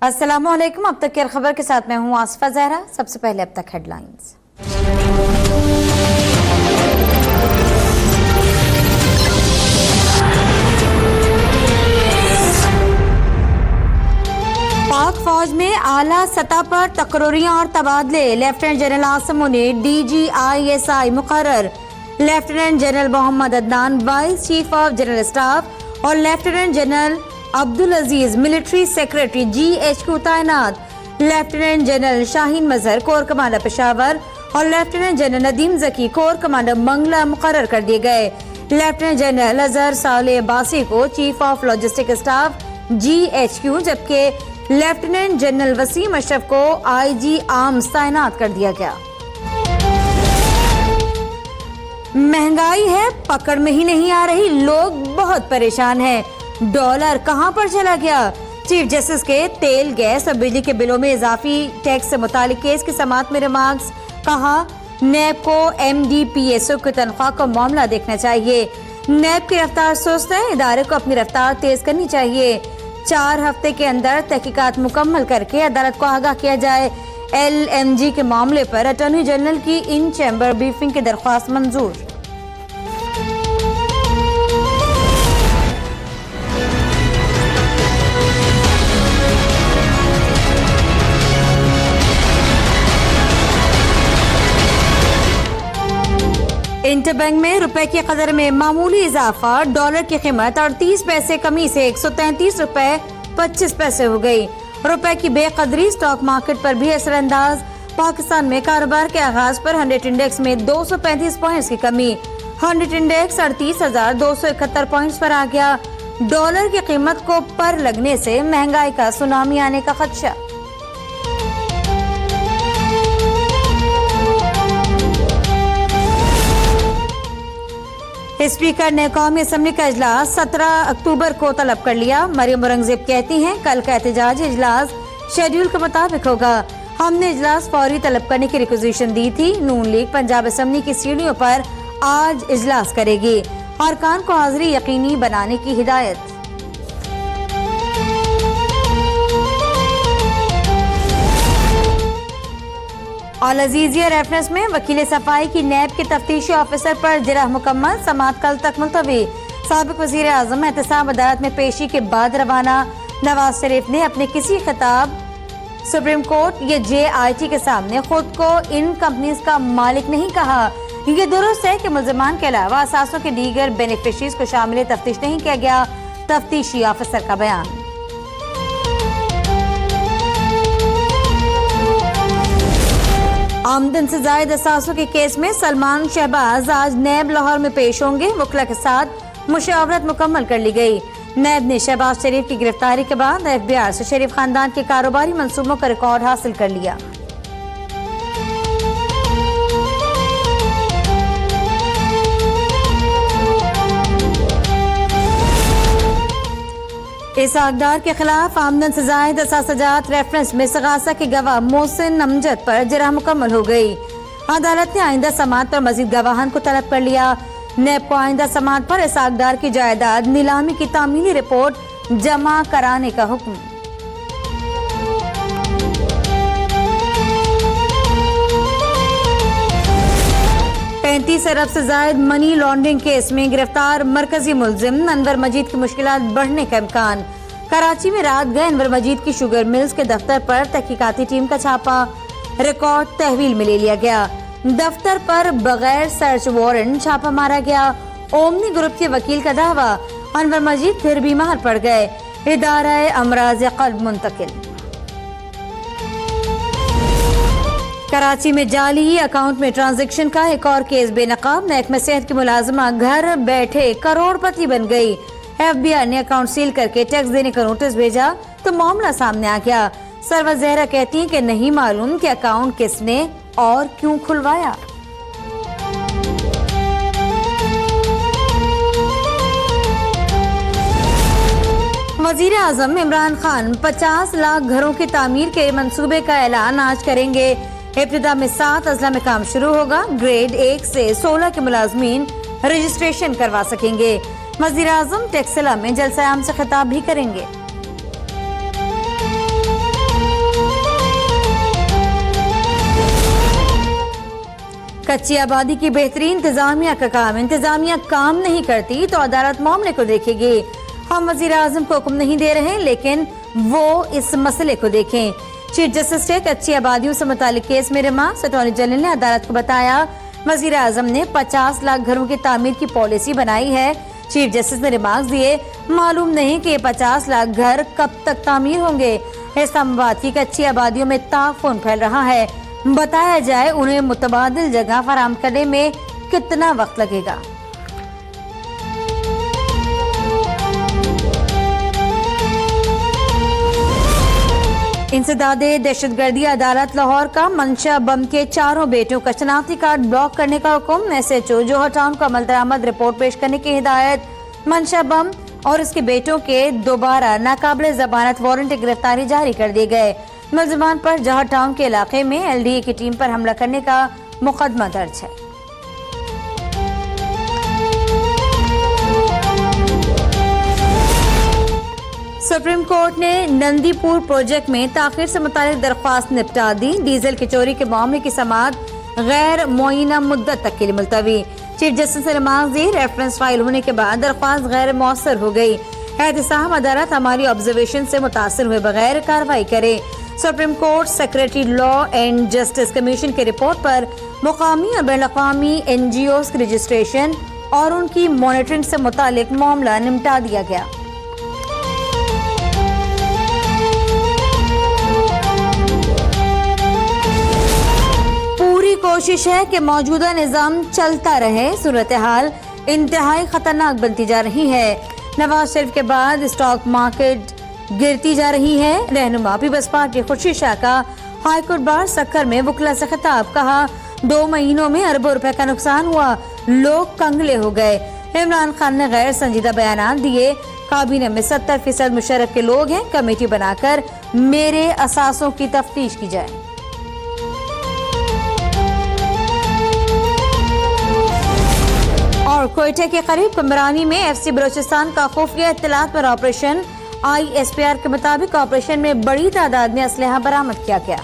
अस्सलामुअलैकुम। अब तक की खबर के साथ मैं हूं आसफा जहरा। सबसे पहले अब तक हेडलाइंस। पाक फौज में आला सतह पर तकरीरियां और तबादले। Lieutenant general Asim Munir DGISI मुकर्रर। Lieutenant general Mohammad Adnan vice chief of general staff और lieutenant general Abdul Aziz military secretary GHQ तैनात। Lieutenant general Shaheen Mazhar corps commander Peshawar और lieutenant general Nadeem Zaki corps commander Mangla मुकर्रर कर दिए गए। लेफ्टिनेंट जनरल अजहर साले बासी को chief of logistic staff GHQ जबकि लेफ्टिनेंट जनरल वसीम अशरफ को IG आर्म्स तैनात कर दिया गया। महंगाई है, पकड़ में ही नहीं आ रही, लोग बहुत परेशान हैं। डॉलर कहां पर चला गया? चीफ जस्टिस के तेल, गैस और बिजली के बिलों में इजाफी टैक्स से मुतालिक केस की समाअत में रिमार्क्स। कहा नैब को MDPSO की तनख्वाह का मामला देखना चाहिए। नैब की रफ्तार सुस्त है, इदारे को अपनी रफ्तार तेज करनी चाहिए। 4 हफ्ते के अंदर तहकीकात मुकम्मल करके अदालत को आगाह किया जाए। LMG के मामले पर अटॉर्नी जनरल की इन चैम्बर ब्रीफिंग की दरख्वास्त मंजूर। इंटरबैंक में रुपए की कदर में मामूली इजाफा। डॉलर की कीमत 38 पैसे कमी से 133 रुपए 25 पैसे हो गई। रुपए की बेकदरी स्टॉक मार्केट पर भी असरअंदाज। पाकिस्तान में कारोबार के आगाज पर 100 इंडेक्स में 235 पॉइंट्स की कमी। 100 इंडेक्स 38,271 पॉइंट्स पर आ गया। डॉलर की कीमत को पर लगने से महंगाई का सुनामी आने का खदशा। स्पीकर ने कौमी असम्बली का इजलास 17 अक्टूबर को तलब कर लिया। मरियम औरंगजेब कहती हैं कल का एहतजाजी इजलास शेड्यूल के मुताबिक होगा। हमने इजलास फौरी तलब करने की रिक्वेजिशन दी थी। नून लीग पंजाब असम्बली की सीढ़ियों पर आज इजलास करेगी। अरकान को हाजिरी यकीनी बनाने की हिदायत। अल अजीजिया रेफरेंस में वकील सफाई की नैब के तफ्तीशी ऑफिसर पर जिरह मुकम्मल। समाअत कल तक मुलतवी। साबिक वजीर आजम एहतसाब अदालत में पेशी के बाद रवाना। नवाज शरीफ ने अपने किसी खिताब सुप्रीम कोर्ट या JIT के सामने खुद को इन कंपनीज का मालिक नहीं कहा। ये दुरुस्त है कि मुल्जिमान के अलावा असासों के दीगर बेनिफिशरीज को शामिल तफ्तीश नहीं किया गया। तफ्तीशी ऑफिसर का बयान। आमदन से जायद असासों के केस में सलमान शहबाज आज नैब लाहौर में पेश होंगे। वकील के साथ मुशावरत मुकम्मल कर ली गई। नैब ने शहबाज शरीफ की गिरफ्तारी के बाद FBI से शरीफ खानदान के कारोबारी मंसूबों का रिकॉर्ड हासिल कर लिया। इसाक डार के खिलाफ आमदन से जायद असासजात रेफरेंस में सगासा के गवाह मोहसिन अमजद पर जिरह मुकम्मल हो गई। अदालत ने आइंदा समाअत पर मजीद गवाहान को तलब कर लिया। नैब को आइंदा समाअत पर इसाक डार की जायदाद नीलामी की तामीली रिपोर्ट जमा कराने का हुक्म। $35 अरब से जायद मनी लॉन्ड्रिंग केस में गिरफ्तार मरकजी मुलजिम अनवर मजीद की मुश्किलात बढ़ने का इम्कान। कराची में रात गए अनवर मजीद की शुगर मिल्स के दफ्तर पर तहकीकाती टीम का छापा। रिकॉर्ड तहवील में ले लिया गया। दफ्तर पर बगैर सर्च वारंट छापा मारा गया। ओमनी ग्रुप के वकील का दावा अनवर मजीद फिर बीमार पड़ गए। इदारा अमराज क़ल्ब मुंतकिल। कराची में जाली अकाउंट में ट्रांजैक्शन का एक और केस बेनकाब। महकमा सेहत की मुलाजिमा घर बैठे करोड़पति बन गई। FBI ने अकाउंट सील करके टैक्स देने का नोटिस भेजा तो मामला सामने आ गया। सरवर जहरा कहती हैं कि नहीं मालूम कि अकाउंट किसने और क्यों खुलवाया। वजीर आजम इमरान खान 50 लाख घरों की तामीर के मंसूबे का ऐलान आज करेंगे। इब्तिदा में 7 अजला में काम शुरू होगा। ग्रेड 1 से 16 के मुलाजमीन रजिस्ट्रेशन करवा सकेंगे। वजीर आजम टेक्सला में जलसा आम से खिताब भी करेंगे। कच्ची आबादी की बेहतरीन इंतजामिया का काम, इंतजामिया काम नहीं करती तो अदालत मामले को देखेगी। हम वजीर आजम को हुक्म नहीं दे रहे, लेकिन वो इस मसले को देखें। चीफ जस्टिस ने कच्ची आबादियों से मुतालिक केस में रिमार्क्स अटॉर्नी जनरल ने अदालत को बताया, वजीर आजम ने 50 लाख घरों की तामीर की पॉलिसी बनाई है। चीफ जस्टिस ने रिमार्क्स दिए, मालूम नहीं कि ये 50 लाख घर कब तक तामीर होंगे। इस्लामाबाद की कच्ची आबादियों में ताफून फैल रहा है, बताया जाए उन्हें मुतबादिल जगह फराहम करने में कितना वक्त लगेगा। इंसदादे दहशतगर्दी अदालत लाहौर का मंशा बम के 4 बेटों का शनाख्ती कार्ड ब्लॉक करने का हुक्म। SHO जौहर टाउन को अमल दरामद रिपोर्ट पेश करने की हिदायत। मंशा बम और उसके बेटों के दोबारा नाकाबिले जमानत वारंट गिरफ्तारी जारी कर दिए गए। मुलजिमान पर जौहर टाउन के इलाके में LDA की टीम पर हमला करने का मुकदमा दर्ज है। सुप्रीम कोर्ट ने नंदीपुर प्रोजेक्ट में ताखिर से मुतालिक दरख्वास्त निपटा दी। डीजल की चोरी के मामले की समाअत गैर मुअय्यना मुद्दत तक के लिए मुलतवी। चीफ जस्टिस ने रिमार्क दी, रेफरेंस फाइल होने के बाद दरख्वास्त गैर मौसर हो गई। एहतसाब अदालत हमारी ऑब्जर्वेशन से मुतासिर हुए बगैर कार्रवाई करे। Supreme court secretary law and justice commission की रिपोर्ट पर मुकामी और बैन अक़वामी NGOs की रजिस्ट्रेशन और उनकी मॉनिटरिंग से मुतालिक मामला निपटा दिया गया। कोशिश है कि मौजूदा निजाम चलता रहे। सूरत हाल इंतहाई खतरनाक बनती जा रही है। नवाज शरीफ के बाद स्टॉक मार्केट गिरती जा रही है। रहनुमा पीपल्स पार्टी खुर्शीद शाह का हाईकोर्ट बार सक्कर में वकला से खिताब, कहा 2 महीनों में अरबों रुपए का नुकसान हुआ, लोग कंगले हो गए। इमरान खान ने गैर संजीदा बयान दिए, काबीना में 70% मुशर्रफ के लोग हैं, कमेटी बनाकर मेरे असासों की तफ्तीश की जाए। और कोयटा के करीब कमरानी में FC बलोचिस्तान का खुफिया इत्तलात पर ऑपरेशन। ISPR के मुताबिक ऑपरेशन में बड़ी तादाद में असलहा बरामद किया गया।